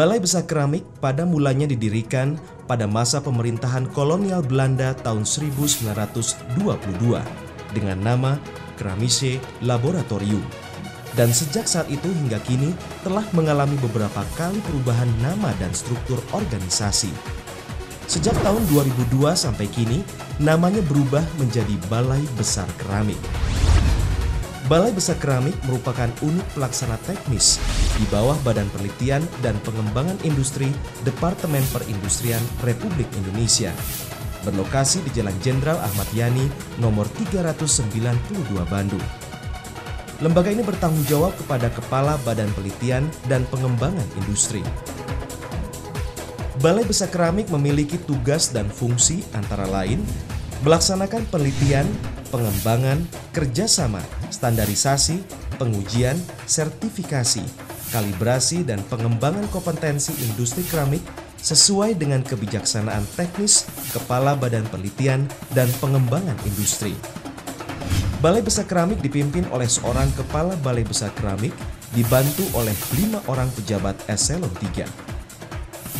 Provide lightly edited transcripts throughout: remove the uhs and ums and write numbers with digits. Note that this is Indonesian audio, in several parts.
Balai Besar Keramik pada mulanya didirikan pada masa pemerintahan kolonial Belanda tahun 1922 dengan nama Keramische Laboratorium. Dan sejak saat itu hingga kini telah mengalami beberapa kali perubahan nama dan struktur organisasi. Sejak tahun 2002 sampai kini, namanya berubah menjadi Balai Besar Keramik. Balai Besar Keramik merupakan unit pelaksana teknis di bawah Badan Penelitian dan Pengembangan Industri Departemen Perindustrian Republik Indonesia. Berlokasi di Jalan Jenderal Ahmad Yani, nomor 392 Bandung. Lembaga ini bertanggung jawab kepada Kepala Badan Penelitian dan Pengembangan Industri. Balai Besar Keramik memiliki tugas dan fungsi antara lain melaksanakan penelitian, pengembangan, kerjasama, standarisasi, pengujian, sertifikasi, kalibrasi, dan pengembangan kompetensi industri keramik sesuai dengan kebijaksanaan teknis Kepala Badan Penelitian dan Pengembangan Industri. Balai Besar Keramik dipimpin oleh seorang Kepala Balai Besar Keramik dibantu oleh 5 orang pejabat eselon 3.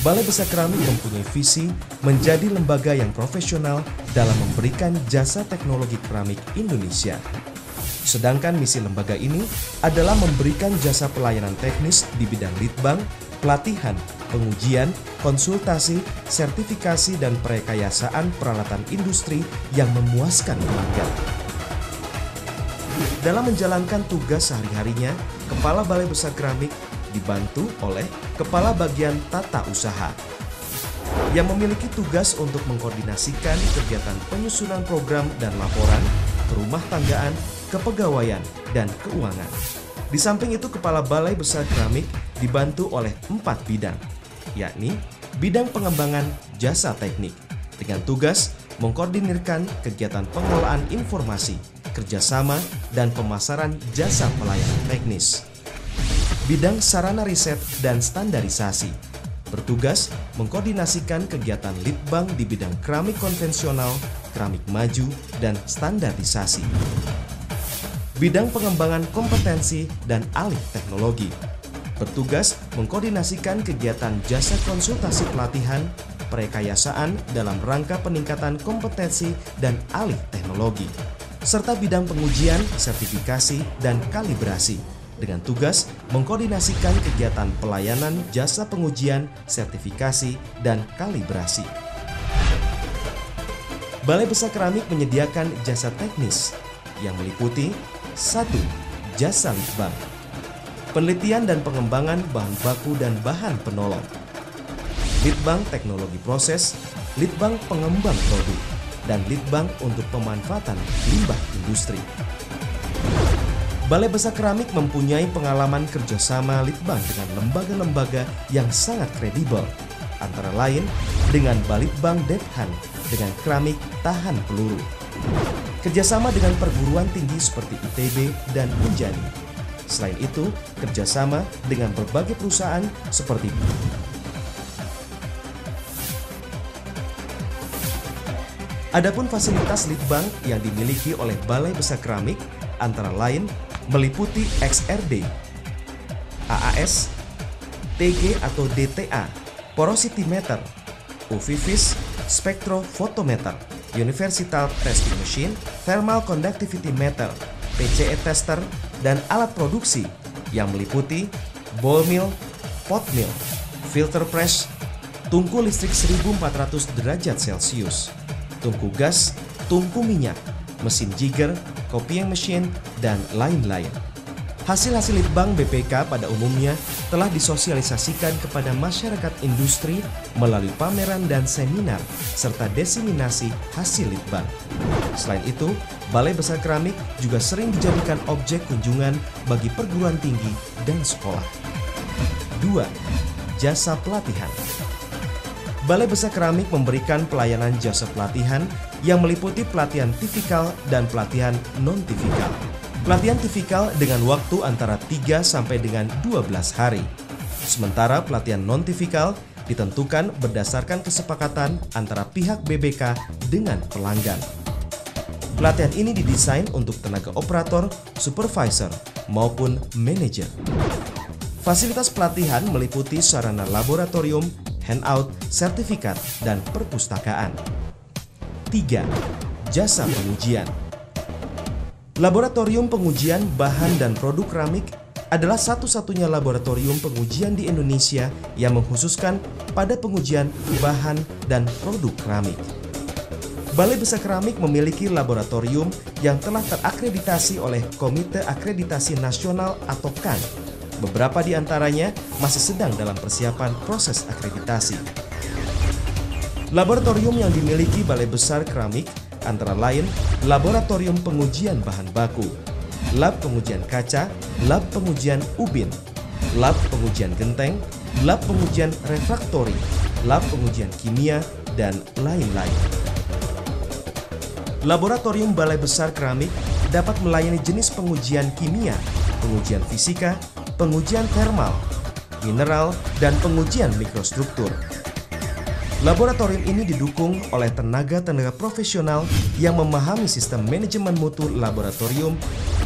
Balai Besar Keramik mempunyai visi menjadi lembaga yang profesional dalam memberikan jasa teknologi keramik Indonesia. Sedangkan misi lembaga ini adalah memberikan jasa pelayanan teknis di bidang litbang, pelatihan, pengujian, konsultasi, sertifikasi, dan perekayasaan peralatan industri yang memuaskan pelanggan. Dalam menjalankan tugas sehari-harinya, Kepala Balai Besar Keramik dibantu oleh Kepala Bagian Tata Usaha yang memiliki tugas untuk mengkoordinasikan kegiatan penyusunan program dan laporan, kerumah tanggaan, kepegawaian, dan keuangan. Di samping itu, Kepala Balai Besar Keramik dibantu oleh 4 bidang, yakni bidang pengembangan jasa teknik, dengan tugas mengkoordinirkan kegiatan pengelolaan informasi, kerjasama, dan pemasaran jasa pelayanan teknis. Bidang sarana riset dan standarisasi, bertugas mengkoordinasikan kegiatan litbang di bidang keramik konvensional, keramik maju, dan standarisasi. Bidang pengembangan kompetensi dan alih teknologi, bertugas mengkoordinasikan kegiatan jasa konsultasi pelatihan, perekayasaan dalam rangka peningkatan kompetensi dan alih teknologi, serta bidang pengujian, sertifikasi, dan kalibrasi, dengan tugas mengkoordinasikan kegiatan pelayanan jasa pengujian, sertifikasi, dan kalibrasi. Balai Besar Keramik menyediakan jasa teknis yang meliputi 1. Jasa litbang, penelitian dan pengembangan bahan baku dan bahan penolong, litbang teknologi proses, litbang pengembang produk, dan litbang untuk pemanfaatan limbah industri. Balai Besar Keramik mempunyai pengalaman kerjasama litbang dengan lembaga-lembaga yang sangat kredibel, antara lain dengan Balitbang Dethan dengan keramik tahan peluru, kerjasama dengan perguruan tinggi seperti ITB dan Unjani. Selain itu, kerjasama dengan berbagai perusahaan seperti Adapun fasilitas litbang yang dimiliki oleh Balai Besar Keramik antara lain meliputi XRD, AAS, TG atau DTA, porosity meter, UV-vis, spektrofotometer, universal testing machine, thermal conductivity meter, PCE tester, dan alat produksi yang meliputi ball mill, pot mill, filter press, tungku listrik 1400 derajat Celcius, tungku gas, tungku minyak, mesin jigger, copying machine, dan lain-lain. Hasil-hasil litbang BPK pada umumnya telah disosialisasikan kepada masyarakat industri melalui pameran dan seminar serta diseminasi hasil litbang. Selain itu, Balai Besar Keramik juga sering dijadikan objek kunjungan bagi perguruan tinggi dan sekolah. 2. Jasa pelatihan. Balai Besar Keramik memberikan pelayanan jasa pelatihan yang meliputi pelatihan tipikal dan pelatihan non-tipikal. Pelatihan tipikal dengan waktu antara 3 sampai dengan 12 hari. Sementara pelatihan non-tipikal ditentukan berdasarkan kesepakatan antara pihak BBK dengan pelanggan. Pelatihan ini didesain untuk tenaga operator, supervisor, maupun manajer. Fasilitas pelatihan meliputi sarana laboratorium, handout, sertifikat, dan perpustakaan. 3. Jasa pengujian. Laboratorium pengujian bahan dan produk keramik adalah satu-satunya laboratorium pengujian di Indonesia yang mengkhususkan pada pengujian bahan dan produk keramik. Balai Besar Keramik memiliki laboratorium yang telah terakreditasi oleh Komite Akreditasi Nasional atau KAN. Beberapa di antaranya masih sedang dalam persiapan proses akreditasi. Laboratorium yang dimiliki Balai Besar Keramik antara lain Laboratorium Pengujian Bahan Baku, Lab Pengujian Kaca, Lab Pengujian Ubin, Lab Pengujian Genteng, Lab Pengujian Refraktori, Lab Pengujian Kimia, dan lain-lain. Laboratorium Balai Besar Keramik dapat melayani jenis pengujian kimia, pengujian fisika, pengujian termal, mineral, dan pengujian mikrostruktur. Laboratorium ini didukung oleh tenaga-tenaga profesional yang memahami sistem manajemen mutu laboratorium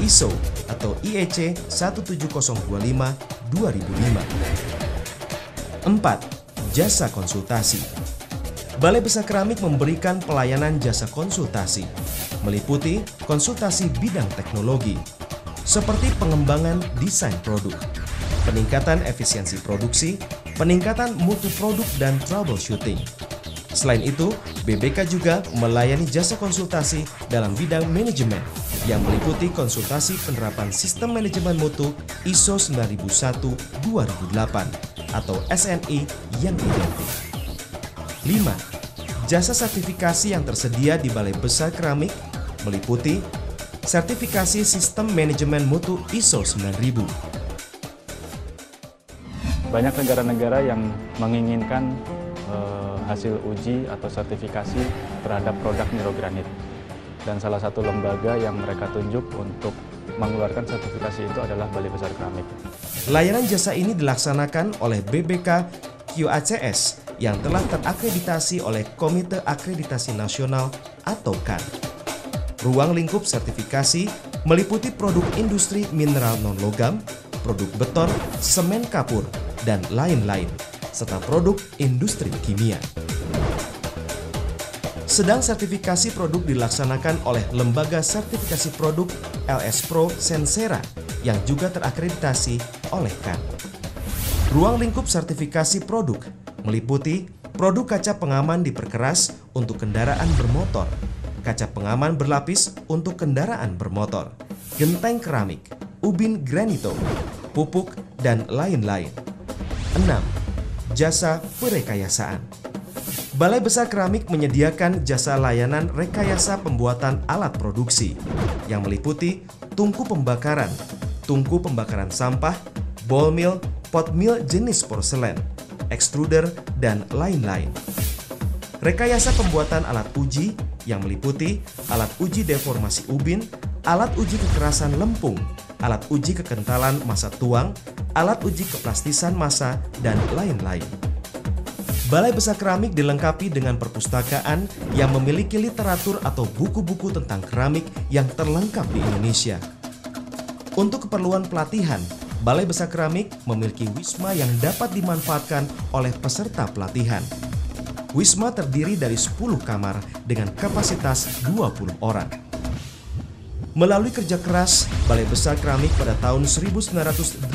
ISO atau IEC 17025-2005. 4. Jasa konsultasi. Balai Besar Keramik memberikan pelayanan jasa konsultasi, meliputi konsultasi bidang teknologi, seperti pengembangan desain produk, peningkatan efisiensi produksi, peningkatan mutu produk, dan troubleshooting. Selain itu, BBK juga melayani jasa konsultasi dalam bidang manajemen yang meliputi konsultasi penerapan sistem manajemen mutu ISO 9001-2008 atau SNI yang identik. 5. Jasa sertifikasi yang tersedia di Balai Besar Keramik meliputi sertifikasi sistem manajemen mutu ISO 9000. Banyak negara-negara yang menginginkan hasil uji atau sertifikasi terhadap produk nirogranit. Dan salah satu lembaga yang mereka tunjuk untuk mengeluarkan sertifikasi itu adalah Balai Besar Keramik. Layanan jasa ini dilaksanakan oleh BBK QACS yang telah terakreditasi oleh Komite Akreditasi Nasional atau KAN. Ruang lingkup sertifikasi meliputi produk industri mineral non-logam, produk beton, semen kapur, dan lain-lain, serta produk industri kimia. Sedang sertifikasi produk dilaksanakan oleh Lembaga Sertifikasi Produk LS Pro Sensera yang juga terakreditasi oleh KAN. Ruang lingkup sertifikasi produk meliputi produk kaca pengaman diperkeras untuk kendaraan bermotor, kaca pengaman berlapis untuk kendaraan bermotor, genteng keramik, ubin granito, pupuk, dan lain-lain. 6. Jasa perekayasaan. Balai Besar Keramik menyediakan jasa layanan rekayasa pembuatan alat produksi yang meliputi tungku pembakaran sampah, ball mill, pot mill jenis porselen, extruder, dan lain-lain. Rekayasa pembuatan alat uji yang meliputi alat uji deformasi ubin, alat uji kekerasan lempung, alat uji kekentalan massa tuang, alat uji keplastisan massa, dan lain-lain. Balai Besar Keramik dilengkapi dengan perpustakaan yang memiliki literatur atau buku-buku tentang keramik yang terlengkap di Indonesia. Untuk keperluan pelatihan, Balai Besar Keramik memiliki wisma yang dapat dimanfaatkan oleh peserta pelatihan. Wisma terdiri dari 10 kamar dengan kapasitas 20 orang. Melalui kerja keras, Balai Besar Keramik pada tahun 1986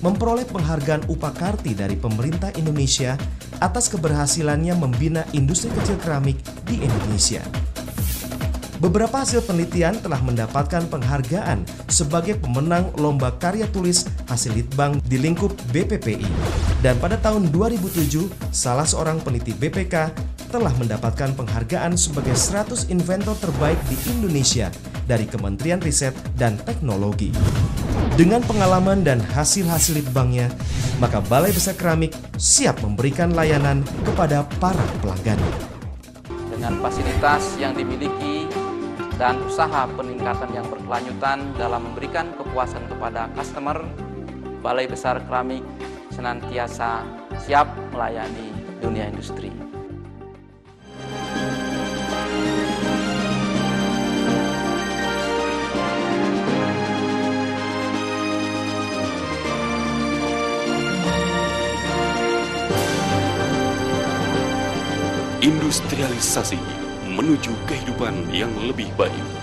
memperoleh penghargaan Upakarti dari pemerintah Indonesia atas keberhasilannya membina industri kecil keramik di Indonesia. Beberapa hasil penelitian telah mendapatkan penghargaan sebagai pemenang lomba karya tulis hasil litbang di lingkup BPPI. Dan pada tahun 2007, salah seorang peneliti BPK telah mendapatkan penghargaan sebagai 100 inventor terbaik di Indonesia dari Kementerian Riset dan Teknologi. Dengan pengalaman dan hasil-hasil litbangnya, maka Balai Besar Keramik siap memberikan layanan kepada para pelanggannya. Dengan fasilitas yang dimiliki dan usaha peningkatan yang berkelanjutan dalam memberikan kepuasan kepada customer, Balai Besar Keramik senantiasa siap melayani dunia industri. industrialisasi menuju kehidupan yang lebih baik.